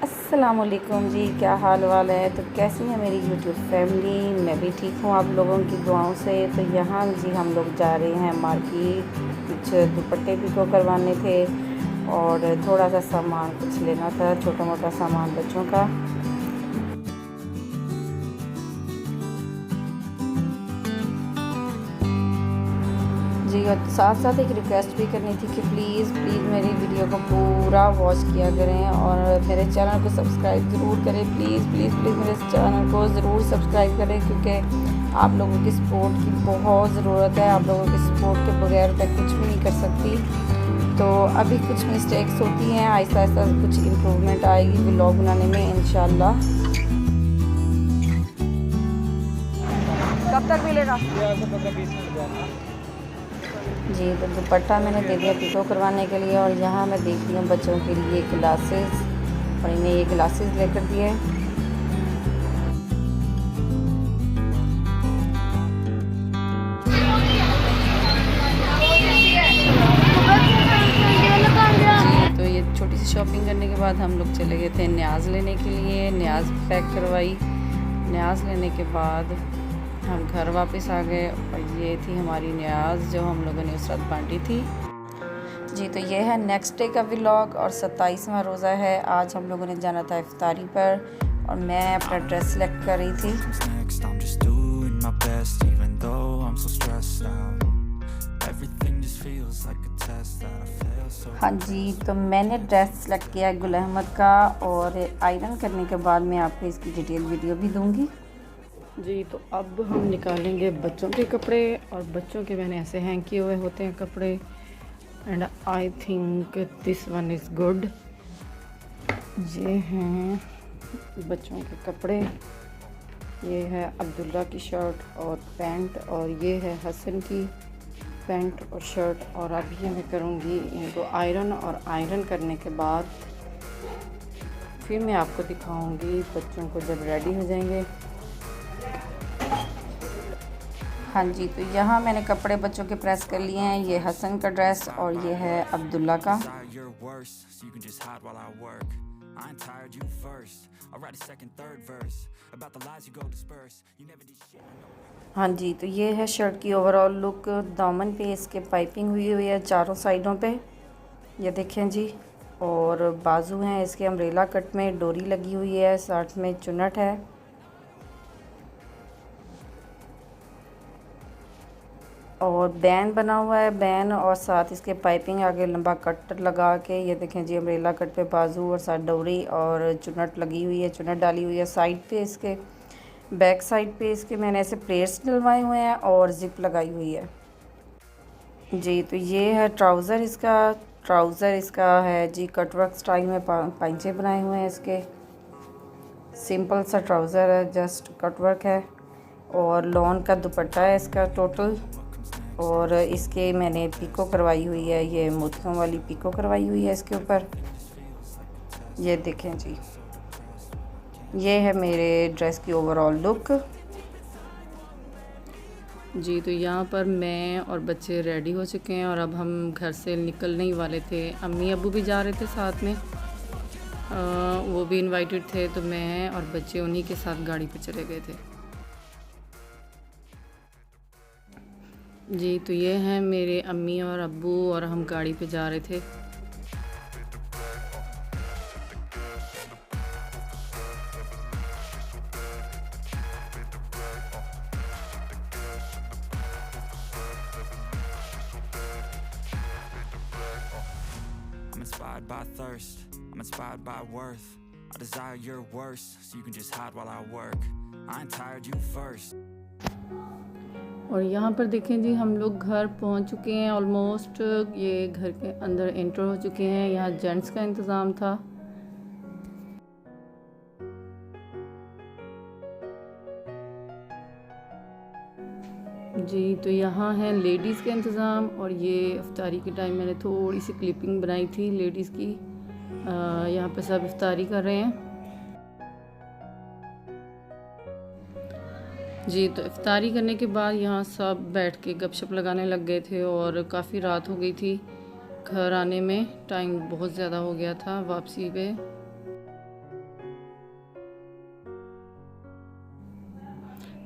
अस्सलाम वालेकुम जी, क्या हाल वाल है। तो कैसी है मेरी यूट्यूब फैमिली। मैं भी ठीक हूँ आप लोगों की दुआओं से। तो यहाँ जी हम लोग जा रहे हैं मार्केट, कुछ दुपट्टे पिको करवाने थे और थोड़ा सा सामान कुछ लेना था, छोटा मोटा सामान बच्चों का। जी और साथ साथ एक रिक्वेस्ट भी करनी थी कि प्लीज़ मेरी वीडियो को पूरा वॉच किया करें और मेरे चैनल को सब्सक्राइब ज़रूर करें। प्लीज़ मेरे चैनल को ज़रूर सब्सक्राइब करें, क्योंकि आप लोगों की सपोर्ट की बहुत ज़रूरत है। आप लोगों की सपोर्ट के बगैर मैं कुछ भी नहीं कर सकती। तो अभी कुछ मिस्टेक्स होती हैं, आहिस्ता आहिस्ता कुछ इम्प्रूवमेंट आएगी व्लॉग बनाने में इंशाल्लाह। कब तक मिलेगा? जी तो दुपट्टा मैंने दे दिया पिको करवाने के लिए। और यहाँ मैं देख रही हूँ बच्चों के लिए ग्लासेस, और इन्हें ये ग्लासेस लेकर दिए। जी तो ये छोटी सी शॉपिंग करने के बाद हम लोग चले गए थे न्याज लेने के लिए। न्याज पैक करवाई। न्याज लेने के बाद हम घर वापस आ गए और ये थी हमारी न्याज जो हम लोगों ने उस रात बांटी थी। जी तो ये है नेक्स्ट डे का व्लॉग और 27वां रोज़ा है। आज हम लोगों ने जाना था इफ्तारी पर और मैं अपना ड्रेस सेलेक्ट कर रही थी। हाँ जी तो मैंने ड्रेस सेलेक्ट किया गुल अहमद का, और आयरन करने के बाद मैं आपको इसकी डिटेल वीडियो भी दूंगी। जी तो अब हम निकालेंगे बच्चों के कपड़े, और बच्चों के मैंने ऐसे हैंग किए हुए होते हैं कपड़े, and I think this one is good. ये हैं बच्चों के कपड़े। ये है अब्दुल्ला की शर्ट और पैंट, और ये है हसन की पैंट और शर्ट। और अब ये मैं करूँगी इनको आयरन, और आयरन करने के बाद फिर मैं आपको दिखाऊँगी बच्चों को जब रेडी हो जाएंगे। हाँ जी तो यहाँ मैंने कपड़े बच्चों के प्रेस कर लिए हैं। ये हसन का ड्रेस और ये है अब्दुल्ला का। हाँ जी तो ये है शर्ट की ओवरऑल लुक। दामन पे इसके पाइपिंग हुई हुई है चारों साइडों पे, ये देखें जी। और बाजू हैं इसके अम्ब्रेला कट में, डोरी लगी हुई है, साथ में चुन्नट है। और बैन बना हुआ है, बैन, और साथ इसके पाइपिंग आगे लंबा कट लगा के, ये देखें जी अम्ब्रेला कट पे बाजू और साथ डोरी और चुन्नट लगी हुई है, चुन्नट डाली हुई है। साइड पे इसके बैक साइड पे इसके मैंने ऐसे प्लेट्स डलवाए हुए हैं और जिप लगाई हुई है। जी तो ये है ट्राउज़र इसका। ट्राउज़र इसका है जी कटवर्क स्टाइल में, पांचे बनाए हुए हैं इसके। सिंपल सा ट्राउज़र है, जस्ट कटवर्क है। और लॉन का दुपट्टा है इसका टोटल। और इसके मैंने पिको करवाई हुई है, ये मोतियों वाली पिको करवाई हुई है इसके ऊपर। ये देखें जी, ये है मेरे ड्रेस की ओवरऑल लुक। जी तो यहाँ पर मैं और बच्चे रेडी हो चुके हैं और अब हम घर से निकलने ही वाले थे। अम्मी अब्बू भी जा रहे थे साथ में, वो भी इनवाइटेड थे, तो मैं और बच्चे उन्हीं के साथ गाड़ी पे चले गए थे। जी तो ये हैं मेरे अम्मी और अब्बू, और हम गाड़ी पे जा रहे थे। I'm inspired by thirst, I'm inspired by worth. I desire your worst, so you can just hide while I work. I ain't tired, you first. और यहाँ पर देखें जी हम लोग घर पहुँच चुके हैं ऑलमोस्ट। ये घर के अंदर एंटर हो चुके हैं। यहाँ जेंट्स का इंतज़ाम था। जी तो यहाँ है लेडीज़ का इंतज़ाम, और ये इफ्तारी के टाइम मैंने थोड़ी सी क्लिपिंग बनाई थी लेडीज़ की। यहाँ पे सब इफ्तारी कर रहे हैं। जी तो इफ्तारी करने के बाद यहाँ सब बैठ के गपशप लगाने लग गए थे, और काफ़ी रात हो गई थी। घर आने में टाइम बहुत ज़्यादा हो गया था वापसी पे।